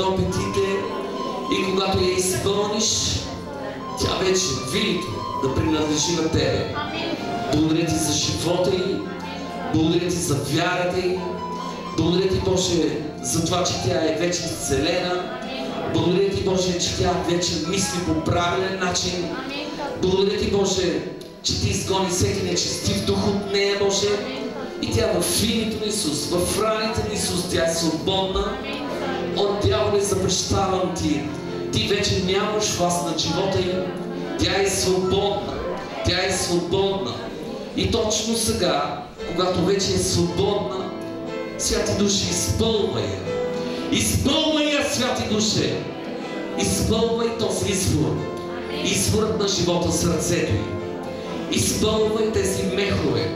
опитите и когато я изпълниш, тя вече вилито да принадлежи на тебе. Благодаря ти за живота й, благодаря ти за вярата й, благодаря ти, Боже, за това, че тя е вече изцелена. Благодаря ти, Боже, че тя вече мисли по правилен начин. Благодаря ти, Боже, че ти изгони всеки нечестив дух от нея, Боже. И тя в името на Исус, в раните на Исус, тя е свободна. От дяволе запрещавам ти. Ти вече нямаш власт над живота й. Тя е свободна. Тя е свободна. И точно сега, когато вече е свободна, святи души, изпълвай я. Изпълвай я, святи души. Изпълвай този извор. Изворът на живота в сърцето й. Изпълвай тези мехове.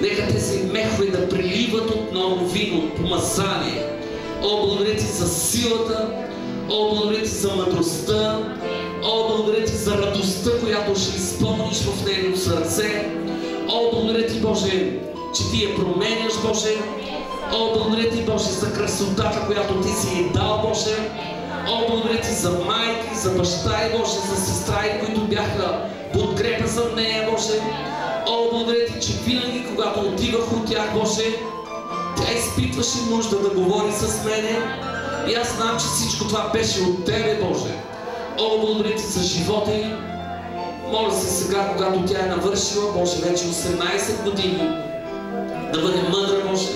Нека тези мехове да приливат отново вино, помазание. О, благодаря ти за силата. О, благодаря ти за мъдростта. О, благодаря ти за радостта, която ще изпълниш в нейното сърце. О, благодаря ти, Боже, че ти я променяш, Боже. О, благодаря ти, Боже, за красотата, която ти си й дал, Боже. О, благодаря ти за майки, за баща и, Боже, за сестра и, които бяха подкрепа за нея, Боже. О, благодаря ти, че винаги, когато отивах от тях, Боже, тя изпитваше нужда да говори с мене. И аз знам, че всичко това беше от тебе, Боже. О, благодаря ти за живота й. Моля се сега, когато тя е навършила, Боже, вече 18 години, да бъде мъдра, Боже,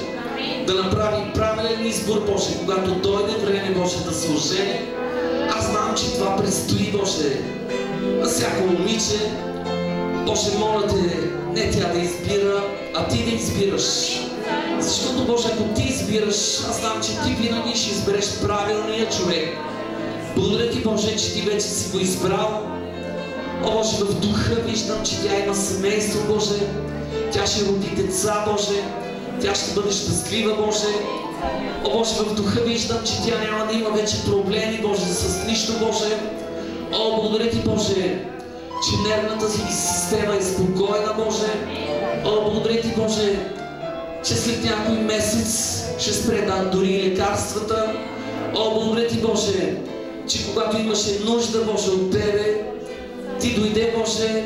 да направи правилен избор, Боже, когато дойде време, Боже, да се ожени. Аз знам, че това предстои, Боже, на всяко момиче. Боже, моля те, не тя да избира, а ти да избираш. Защото, Боже, ако ти избираш, аз знам, че ти винаги ще избереш правилния човек. Благодаря ти, Боже, че ти вече си го избрал. О, Боже, в духа виждам, че тя има семейство, Боже. Тя ще роди деца, Боже. Тя ще бъде щастлива, Боже. О, Боже, в духа виждам, че тя няма да има вече проблеми, Боже, с нищо, Боже. О, благодаря ти, Боже, че нервната си система е спокойна, Боже. О, благодаря ти, Боже, че след някой месец ще спре дори лекарствата. О, благодаря ти, Боже, че когато имаше нужда, Боже, от тебе, ти дойде, Боже,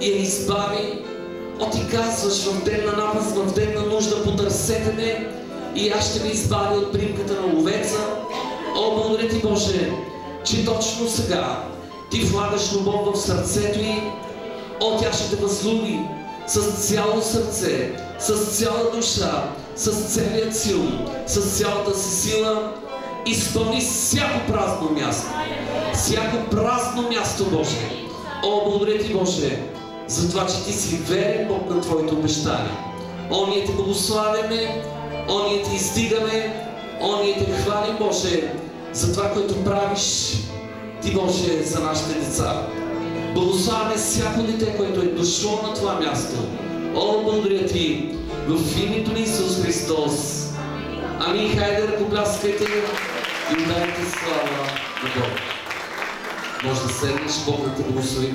и я избави. О, ти казваш в ден на напаст, в ден на нужда, потърсете ме и аз ще ви избавя от примката на ловеца. О, благодаря ти, Боже, че точно сега ти влагаш любов в сърцето й. О, тя ще те възлюби с цяло сърце, с цяла душа, с целият сил, с цялата си сила. Изпълни всяко празно място. Всяко празно място, Боже. О, благодаря ти, Боже, за това, че ти си верен Бог на твоите обещания. О, ние те благославяме, о, ние те издигаме, о, ние те хвалим, Боже, за това, което правиш ти, Боже, за нашите деца. Благославяме всяко дете, което е дошло на това място. О, благодаря ти, в името на Исус Христос. Амин. Хайде, ръкопляскайте и дайте слава на Бог. Може да седнеш, Бог да те благослови.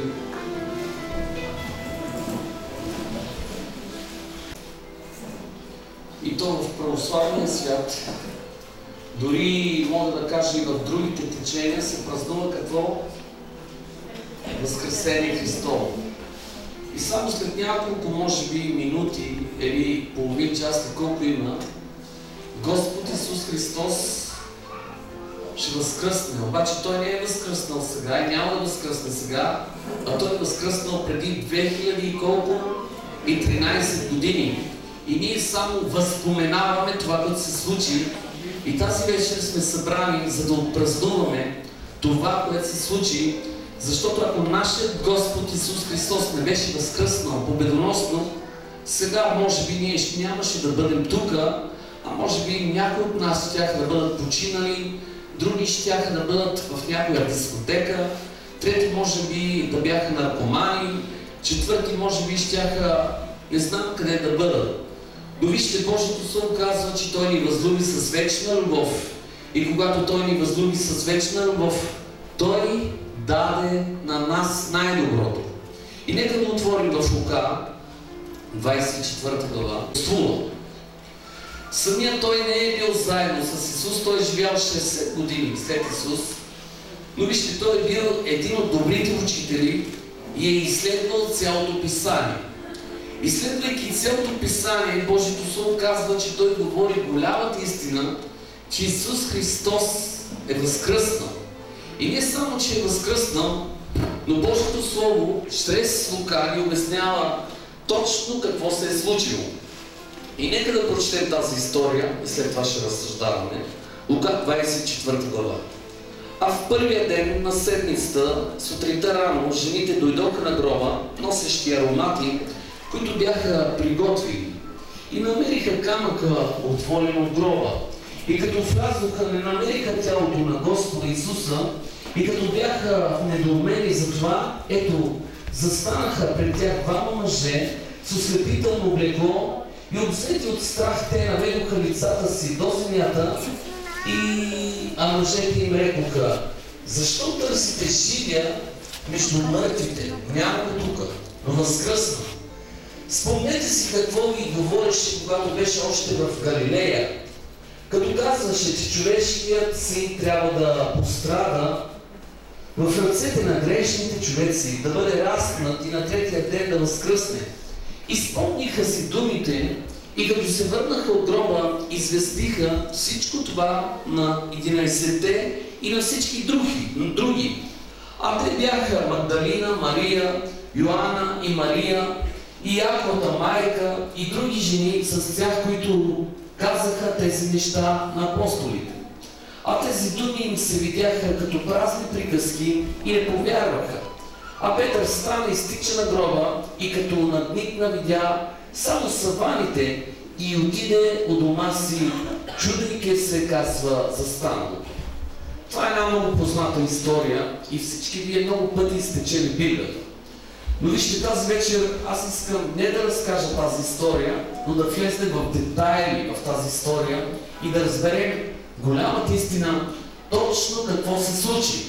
И то в православния свят, дори мога да кажа и в другите течения, се празнува какво? Възкресение Христово. И само след няколко, може би, минути или половин час, колко има, Господ Исус Христос ще възкръсне. Обаче Той не е възкръснал сега и няма да възкръсне сега, а Той е възкръснал преди 2000 и колко? И 13 години. И ние само възпоменаваме това, което се случи. И тази вечер сме събрани, за да отпразнуваме това, което се случи. Защото ако нашият Господ Исус Христос не беше възкръснал победоносно, сега може би ние нямаше да бъдем тук, а може би някои от нас щяха да бъдат починали, други щяха да бъдат в някоя дискотека, трети може би да бяха наркомани, четвърти може би щяха не знам къде да бъдат. Но вижте, Божието Слово казва, че Той ни възлюби с вечна любов. И когато Той ни възлюби с вечна любов, Той даде на нас най-доброто. И нека да отворим в Лука, 24 глава. Самият той не е бил заедно с Исус, той е живял 60 години след Исус. Но вижте, той е бил един от добрите учители и е изследвал цялото Писание. Изследвайки цялото Писание, Божието Слово казва, че той говори голямата истина, че Исус Христос е възкръснал. И не само, че е възкръснал, но Божието Слово чрез Лука ни обяснява точно какво се е случило. И нека да прочетем тази история и след това ще разсъждаваме. Лука 24 глава. А в първия ден на седмицата, сутринта рано, жените дойдоха на гроба, носещи аромати, които бяха приготвили, и намериха камъка отворен от гроба. И като влязоха, не намериха тялото на Господа Исуса, и като бяха недоумени за това, ето, застанаха пред тях двама мъже с ослепително облекло и обзети от страх те наведоха лицата си до земята, а мъжете им рекоха: защо търсите живия между мъртвите? Няма го тук, но възкръсна. Спомнете си какво ви говореше, когато беше още в Галилея, като казваше, че човешкият син трябва да пострада в ръцете на грешните човеци, да бъде разпнат и на третия ден да възкръсне. Изпомниха си думите и като се върнаха от гроба, известиха всичко това на 11-те и на всички други. А те бяха Магдалина, Мария, Йоанна и Мария, и Яковата майка и други жени с тях, които казаха тези неща на апостолите. А тези думи им се видяха като празни приказки и не повярваха. А Петър стана и стича на гроба и като надникна видя само саваните и отиде у дома си, чудейки се, казва, за станалото. Това е една много позната история и всички вие много пъти сте чели Библията. Но вижте, тази вечер аз искам не да разкажа тази история, но да влезем в детайли в тази история и да разберем голямата истина, точно какво се случи.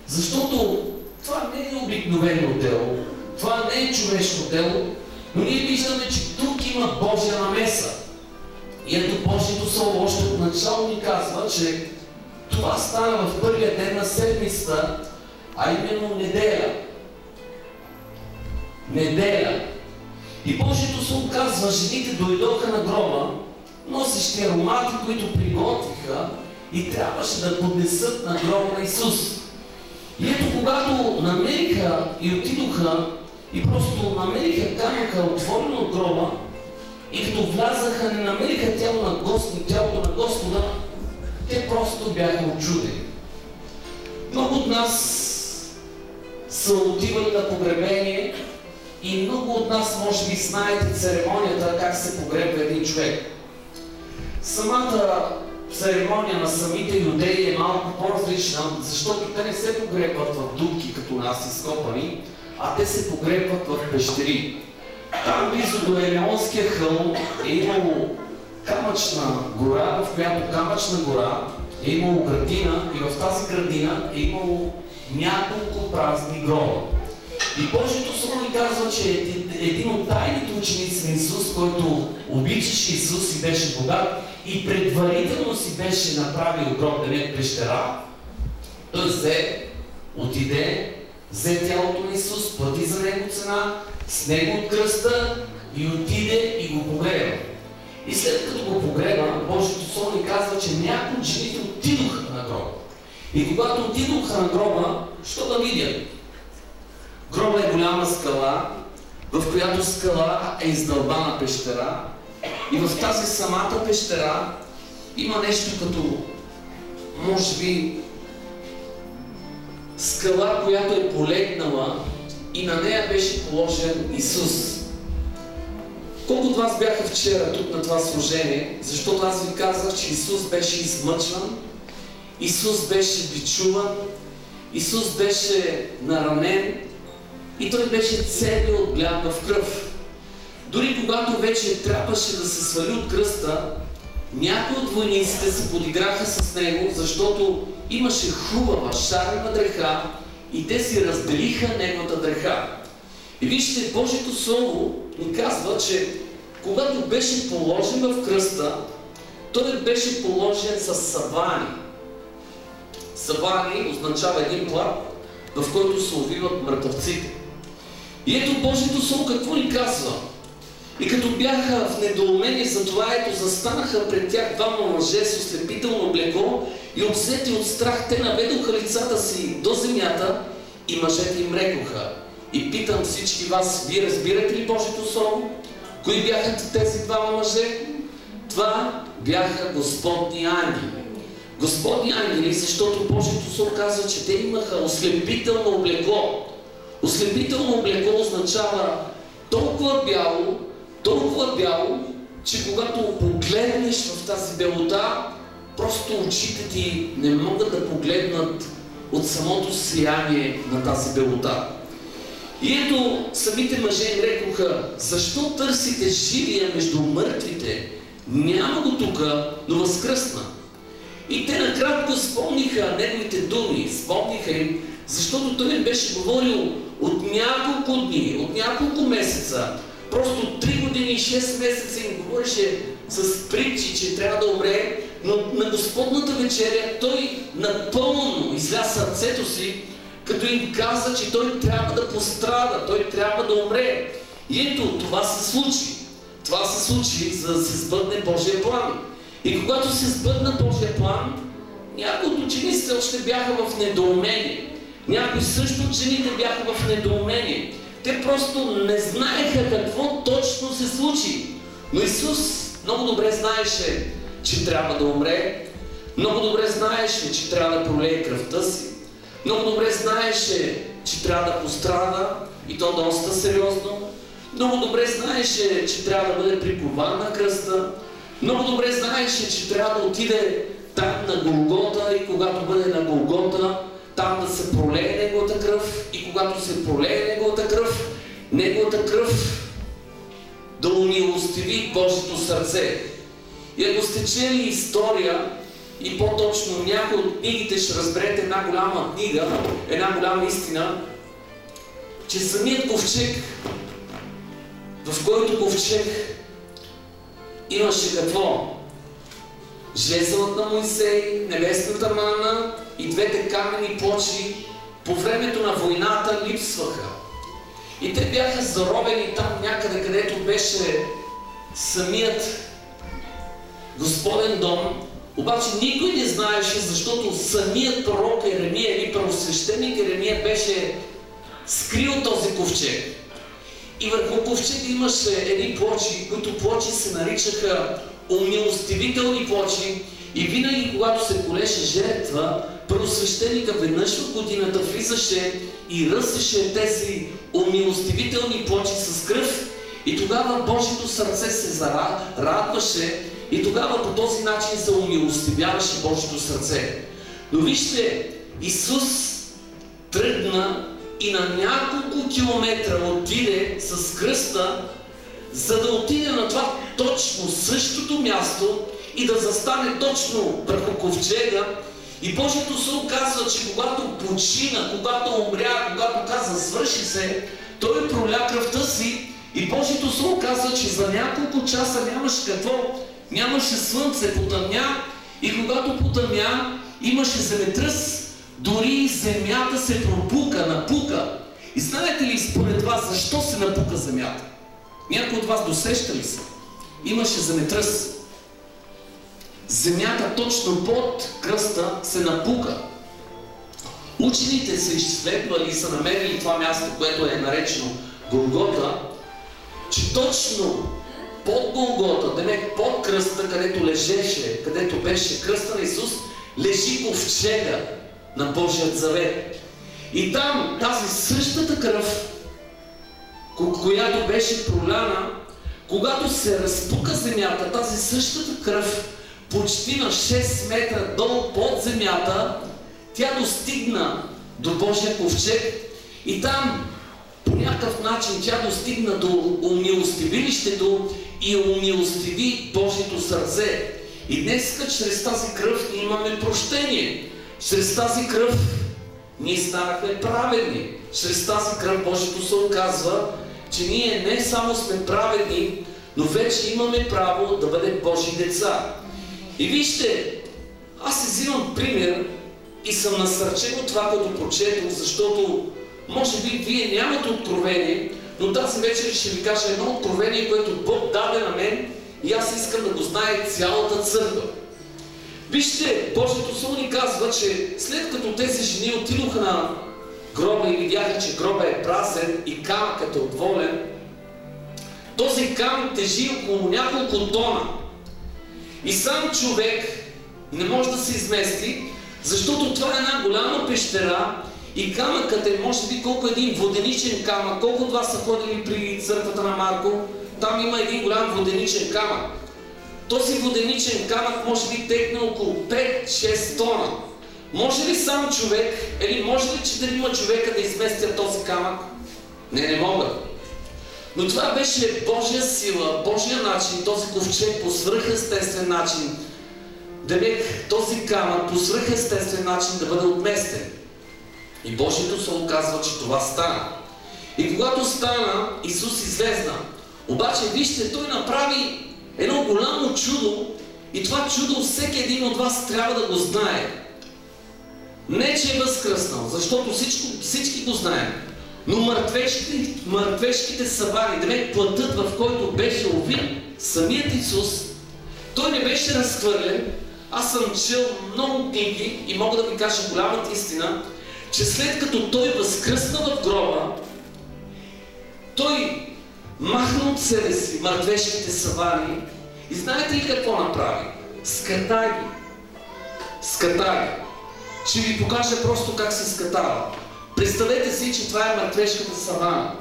Защото това не е обикновено дело, това не е човешко дело, но ние виждаме, че тук има Божия намеса. И ето Божието Слово още от начало ни казва, че това стана в първия ден на седмицата, а именно неделя. Неделя. И Божието Слово казва, жените дойдоха на гроба, носещи аромати, които приготвиха и трябваше да поднесат на гроба на Исус. И ето когато намериха и отидоха и просто намериха камъка отворено от гроба и като влязаха, не намериха тялото на Господа, те просто бяха очудени. Много от нас са отивали на погребение и много от нас може би знаете церемонията как се погребва един човек. Самата церемония на самите юдеи е малко по-различна, защото те не се погребват в дупки като нас изкопани, а те се погребват в пещери. Там близо до Елеонския хълм е имало камъчна гора, в която камъчна гора е имало градина и в тази градина е имало няколко празни гроба. И Божието Слово ни казва, че един от тайните ученици на Исус, който обичаше Исус и беше богат и предварително си беше направил гроб, да не е пещера, той взе тялото на Исус, плати за него цена, с него от кръста и отиде и го погреба. И след като го погреба, Божието Слово ни казва, че някои от жените отидоха на гроба. И когато отидоха на гроба, що да видят? Гроба е голяма скала, в която скала е издълбана пещера и в тази самата пещера има нещо като, може би, скала, която е полегнала и на нея беше положен Исус. Колко от вас бяха вчера тук на това служение, защото аз ви казах, че Исус беше измъчван, Исус беше бичуван, Исус беше наранен и Той беше целият облят в кръв. Дори когато вече трябваше да се свали от кръста, някои от войниците се подиграха с Него, защото имаше хубава шарена дреха и те си разделиха Неговата дреха. И вижте, Божието Слово ни казва, че когато беше положен в кръста, той беше положен с савани. Савани означава един плат, в който се увиват мъртъвците. И ето Божието Слово какво ни казва? И като бяха в недоумение за това, ето застанаха пред тях двама мъже с ослепително облекло и обзети от страх, те наведоха лицата си до земята и мъжете им рекоха. И питам всички вас, вие разбирате ли Божието Слово? Кои бяха тези двама мъже? Това бяха Господни ангели. Господни ангели, защото Божието Слово казва, че те имаха ослепително облекло. Ослепително облекло означава толкова бяло, че когато погледнеш в тази белота, просто очите ти не могат да погледнат от самото сияние на тази белота. И ето самите мъже им рекоха, защо търсите живия между мъртвите? Няма го тука, но възкръсна. И те накратко спомниха неговите думи, спомниха им, защото той им беше говорил от няколко дни, от няколко месеца, просто 3 години и 6 месеца им говореше с притчи, че трябва да умре, но на Господната вечеря той напълно изля сърцето си, като им каза, че той трябва да пострада, той трябва да умре. И ето, това се случи. Това се случи, за да се сбъдне Божия план. И когато се сбъдна Божия план, някои от учениците още бяха в недоумение. Някои също от жените бяха в недоумение. Те просто не знаеха какво точно се случи. Но Исус много добре знаеше, че трябва да умре. Много добре знаеше, че трябва да пролее кръвта си. Много добре знаеше, че трябва да пострада, и то доста сериозно. Много добре знаеше, че трябва да бъде прикован на кръста. Много добре знаеше, че трябва да отиде там на Голгота и когато бъде на Голгота, там да се пролее неговата кръв и когато се пролее неговата кръв да умилостиви Божието сърце. И ако сте чели история, и по-точно някои от книгите, ще разберете една голяма книга, една голяма истина, че самият ковчег, в който ковчег имаше какво? Жезлът на Моисей, небесната мана и двете камени плочи по времето на войната липсваха. И те бяха заровени там някъде, където беше самият Господен дом. Обаче никой не знаеше, защото самият пророк Еремия или правосвещеник Еремия беше скрил този ковчег. И върху ковчега имаше едни плочи, които плочи се наричаха умилостивителни плочи. И винаги, когато се колеше жертва, правосвещеника веднъж в годината влизаше и ръсеше тези умилостивителни плочи с кръв. И тогава Божието сърце се радваше и тогава по този начин се умилостивяваше Божието сърце. Но вижте, Исус тръгна и на няколко километра отиде с кръста, за да отиде на това точно същото място и да застане точно върху ковчега. И Божието Слово казва, че когато почина, когато умря, когато каза свърши се, той проля кръвта си. И Божието Слово казва, че за няколко часа нямаше какво, нямаше слънце, потъмня. И когато потъмня, имаше земетръс, дори земята се пропука, напука. И знаете ли според вас защо се напука земята? Някой от вас досеща ли се? Имаше земетръс. Земята точно под кръста се напука. Учените са изследвали и са намерили това място, което е наречено Голгота, че точно под Голгота, демек под кръста, където лежеше, където беше кръста на Исус, лежи ковчега на Божият завет. И там тази същата кръв, която беше проляна, когато се разпука земята, тази същата кръв почти на 6 метра долу под земята, тя достигна до Божия ковчег и там по някакъв начин тя достигна до умилостивилището и умилостиви Божието сърце. И днес, чрез тази кръв, ние имаме прощение. Чрез тази кръв ние станахме праведни. Чрез тази кръв Божието Слово казва, че ние не само сме праведни, но вече имаме право да бъдем Божи деца. И вижте, аз си взимам пример и съм насърчен от това, което прочетох, защото може би вие нямате откровение, но тази вечер ще ви кажа едно откровение, което Бог даде на мен и аз искам да го знае цялата църква. Вижте, Божието Слово ни казва, че след като тези жени отидоха на гроба и видяха, че гроба е празен и камъкът е отволен, този камък тежи около няколко тона. И сам човек не може да се измести, защото това е една голяма пещера и камъкът е, може би, колко един воденичен камък. Колко от вас са ходили при църквата на Марко? Там има един голям воденичен камък. Този воденичен камък може би текне около 5-6 тона. Може ли сам човек, или може ли 4 човека да изместят този камък? Не могат. Но това беше Божия сила, Божия начин, този ковчег по свръхестествен начин, този камък по свръхестествен начин да бъде отместен. И Божието Слово казва, че това стана. И когато стана, Исус излезна. Обаче, вижте, Той направи едно голямо чудо и това чудо всеки един от вас трябва да го знае. Не, че е възкръснал, защото всички го знаем. Но мъртвешките савани, плътът, в който беше увит самият Исус, Той не беше разхвърлен. Аз съм чел много книги и мога да ви кажа голямата истина, че след като Той възкръсна в гроба, Той махна от себе си мъртвешките савани и знаете ли какво направи? Ската ги. Ще ви покажа просто как се скатава. Представете си, че това е мъртвешката савана.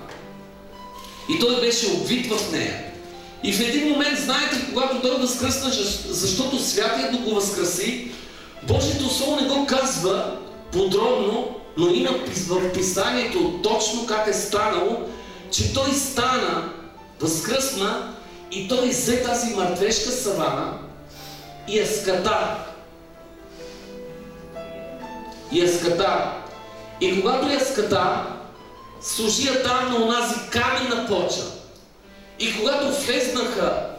И Той беше обвит в нея. И в един момент, знаете ли, когато Той възкръсна, защото Святият Дух го възкръси, Божието Слово не го казва подробно, но има в Писанието точно как е станало, че Той стана, възкръсна и Той взе тази мъртвешка савана и я ската. И когато я ската, сложи я там на онази каменна плоча. И когато влезнаха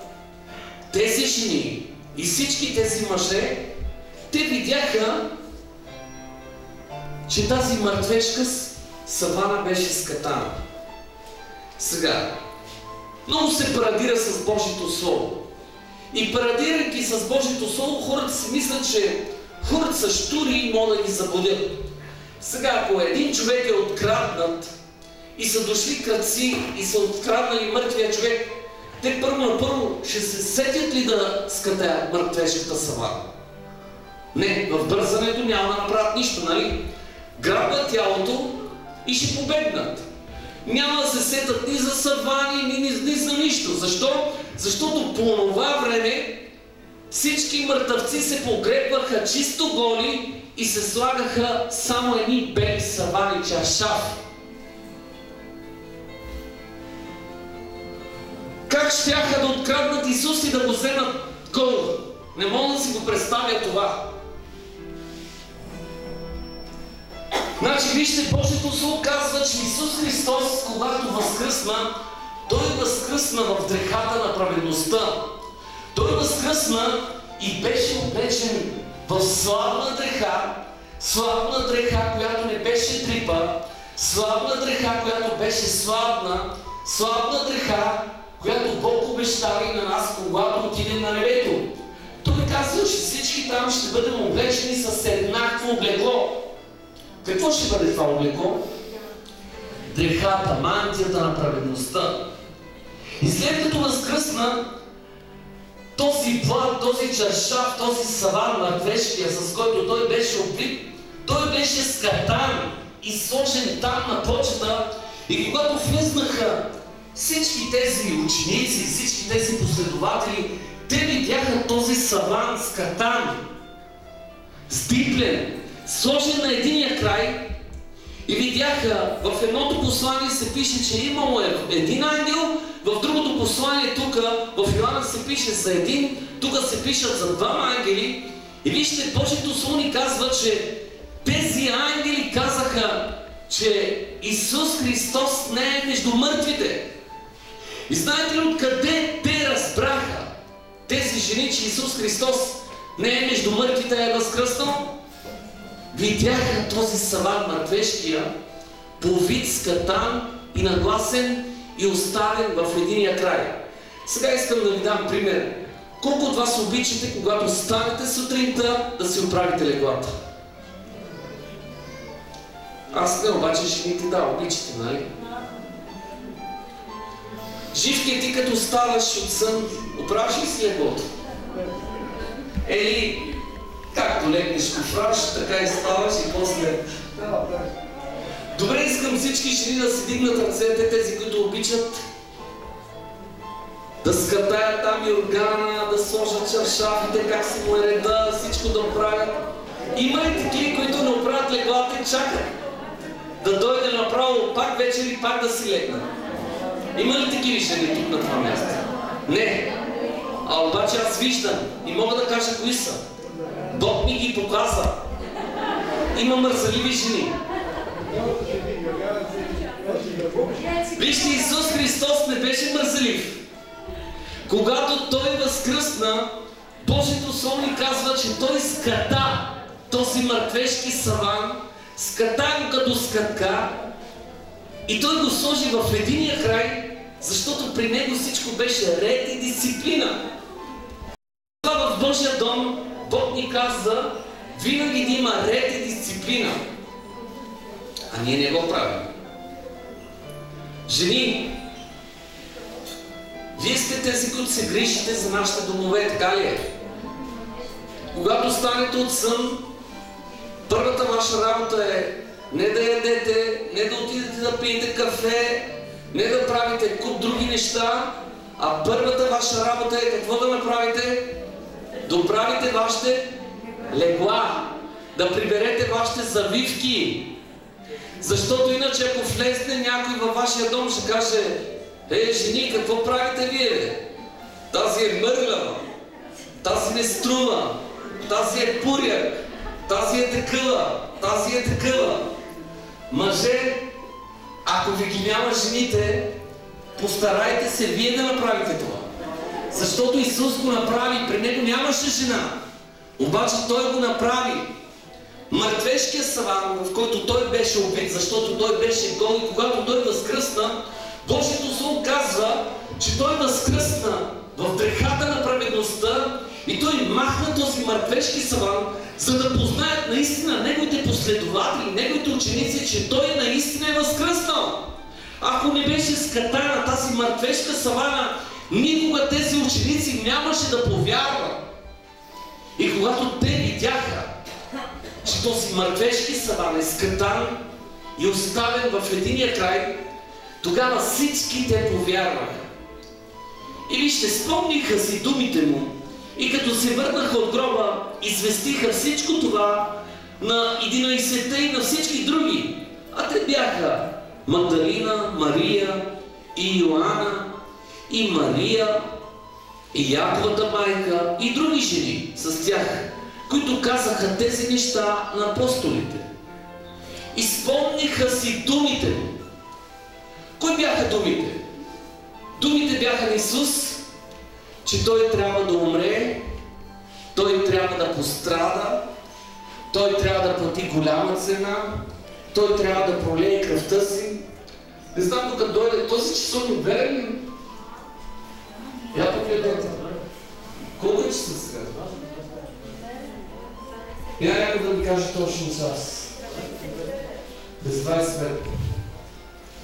тези жени и всички тези мъже, те видяха, че тази мъртвешка савана беше скатана. Сега, много се парадира с Божието Слово. И парадирайки с Божието Слово, хората си мислят, че хората са щури и могат да ги заблудят. Сега, ако един човек е откраднат и са дошли крадци и са откраднали мъртвия човек, те първо ще се сетят ли да скатаят мъртвешката савана? Не, в бързането няма да направят нищо, нали? Грабват тялото и ще побегнат. Няма да се сетят ни за савани, ни за нищо. Защо? Защото по това време всички мъртъвци се погребваха чисто голи и се слагаха само едни бели савани, чаршафи. Как щяха да откраднат Исус и да го вземат гол? Не мога да си го представя това. Значи, вижте, Божието Слово казва, че Исус Христос, когато възкръсна, Той възкръсна в дрехата на праведността. Той възкръсна и беше облечен в славна дреха, която не беше дрипа, славна дреха, която беше славна дреха, която Бог обещава и на нас, когато отидем на небето. Той казва, че всички там ще бъдем облечени с еднакво облекло. Какво ще бъде това облекло? Дрехата, мантията на праведността. И след като възкръсна, този плат, този чаршаф, този саван мъртвешкия, с който той беше облит, той беше скатан и сложен там на плочата. И когато влезнаха всички тези ученици, всички тези последователи, те видяха този саван скатан, стиплен, сложен на единия край и видяха, в едното послание се пише, че имало един ангел, в другото послание тук, в Йоанна се пише за един, тук се пишат за двама ангели. И вижте, Божието Слово ни казва, че тези ангели казаха, че Исус Христос не е между мъртвите. И знаете ли откъде те разбраха, тези жени, че Исус Христос Не, между мъртвите е възкръснал. Видяха този саван, мъртвешкия, повит с катан и нагласен и оставен в единия край. Сега искам да ви дам пример. Колко от вас обичате, когато станете сутринта, да си оправите леглата? Аз не, обаче жените да, обичате, нали? Живки, ти като ставаш от сън, оправиш ли си леглото? Или, както легнеш кофраш, така и ставаш и после... Добре, искам всички жени да си дигнат ръцете, тези, които обичат, да скатаят там юргана, да сложат чаршафите, как си му е реда, всичко да правят. Има ли такива, които не оправят леглата и чакат да дойде направо пак вечер и пак да си легнат? Има ли такива жени тук на това място? Не. А обаче аз виждам и мога да кажа кои са. Бог ми ги показа. Има мързаливи жени. Вижте, Исус Христос не беше мързалив. Когато Той възкръсна, Божието Слово ни казва, че Той ската този мъртвешки саван, ската го като скатка и Той го сложи в единия край, защото при Него всичко беше ред и дисциплина. Това в Божия дом Бог ни казва винаги да има ред и дисциплина. А ние не го правим. Жени, вие сте тези, които се грижите за нашите домове, така ли е? Когато станете от сън, първата ваша работа е не да ядете, не да отидете да пиете кафе, не да правите куп други неща, а първата ваша работа е какво да направите? Да оправите вашите легла, да приберете вашите завивки. Защото иначе ако влезне някой във вашия дом, ще каже: жени, какво правите вие? Тази е мърлява, тази не струва, тази е пуряк, тази е такъва, тази е такъва. Мъже, ако ви ги няма жените, постарайте се вие да направите това. Защото Исус го направи, при Него нямаше жена. Обаче Той го направи. Мъртвешкия саван, в който Той беше убит, защото Той беше гол и когато Той възкръсна, Божието Слово казва, че Той възкръсна в дрехата на праведността и Той махна този мъртвешки саван, за да познаят наистина Неговите последователи, Неговите ученици, че Той наистина е възкръснал. Ако не беше скатана тази мъртвешка савана, никога тези ученици нямаше да повярват. И когато те видяха, че този мъртвешки саван е скатан и оставен в единия край, тогава всички те повярваха. И вижте, спомниха си думите му и като се върнаха от гроба, известиха всичко това на 11-те и на всички други. А те бяха Магдалина, Мария и Йоанна и Мария и Яковата майка и други жени с тях, които казаха тези неща на апостолите. И спомниха си думите му. Кои бяха думите? Думите бяха на Исус, че Той трябва да умре, Той трябва да пострада, Той трябва да плати голяма цена, Той трябва да пролее кръвта си. Не знам докато дойде този часовник, верен ли? Я погледнете. Колко е часа сега? Я някой да ми каже точно час. Без 25.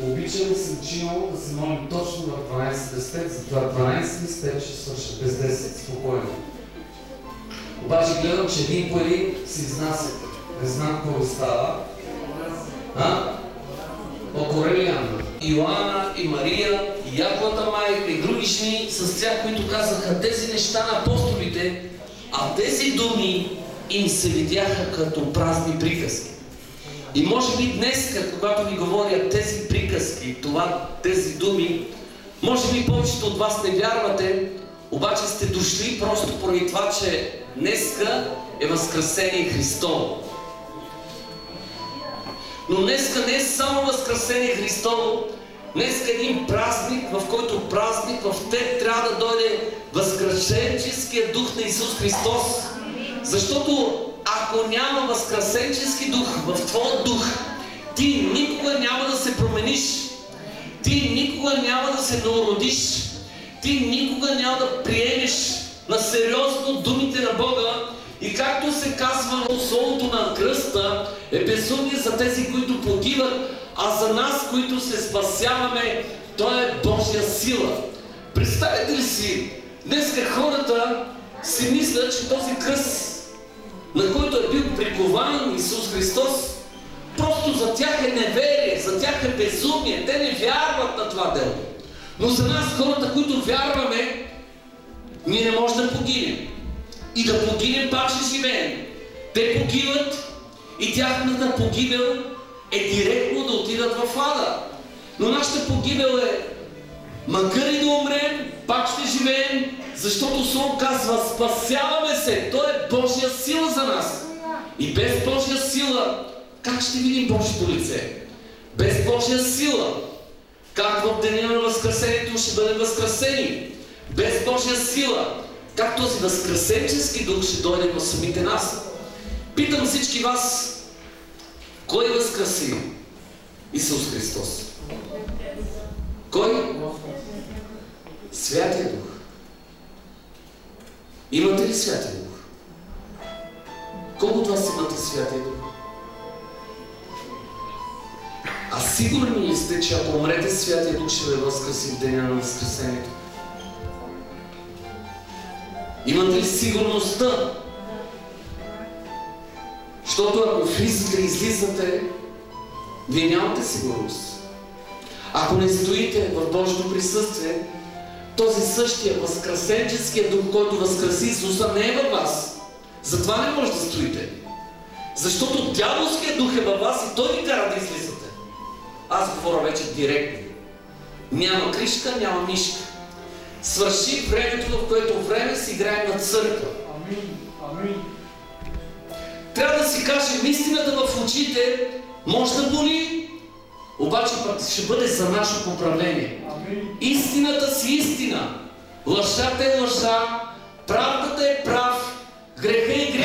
Обичам и съм чинал да се молим точно в 12 без 5, затова 12 без 5 ще свърша, без 10, спокойно. Обаче гледам, че един по един се изнасят. Не знам какво става. Окорелиана, Йоанна и Мария, и Яковата майка и други жени с тях, които казаха тези неща на апостолите, а тези думи им се видяха като празни приказки. И може би днес, когато ви говоря тези приказки, тези думи, може би повечето от вас не вярвате, обаче сте дошли просто поради това, че днеска е Възкресение Христово. Но днеска не е само Възкресение Христово, днеска е един празник, в който в теб трябва да дойде възкресенческия дух на Исус Христос. Защото ако няма възкресенчески дух в твоя дух, ти никога няма да се промениш. Ти никога няма да се народиш. Ти никога няма да приемеш на сериозно думите на Бога. И както се казва, словото на кръста е безумие за тези, които погиват, а за нас, които се спасяваме, то е Божия сила. Представете ли си, днеска хората си мислят, че този кръст, на който е бил прикован Исус Христос, просто за тях е неверие, за тях е безумие. Те не вярват на това дело. Но за нас, хората, които вярваме, ние не можем да погинем. И да погинем, пак ще живеем. Те погиват и тяхната погибел е директно да отидат в ада. Но нашата погибел е, макар и да умрем, пак ще живеем, защото Слово казва, спасяваме се. То е Божия сила за нас. И без Божия сила, как ще видим Божието лице? Без Божия сила, как в деня на възкресението ще бъдем възкресени? Без Божия сила, как този възкресенчески дух ще дойде в самите нас? Питам всички вас, кой възкреси Исус Христос? Кой? Святия Дух. Имате ли Святия Дух? Колко от вас имате Святия Дух? А сигурни ли сте, че ако умрете, Святия Дух ще ви възкреси в деня на възкресението? Имате ли сигурността? Защото ако влизате и излизате, вие нямате сигурност. Ако не стоите в Божието присъствие, този същия възкресенческия дух, който възкреси Исуса, не е във вас. Затова не може да стоите. Защото дяволският дух е във вас и той ви кара да излизате. Аз говоря вече директно. Няма кришка, няма мишка. Свърши времето, в което време си играем на църква. Амин. Трябва да си кажем истината в очите, може да боли, обаче пък ще бъде за наше поправление. Истината си истина, лъжата е лъжа, правдата е прав, греха е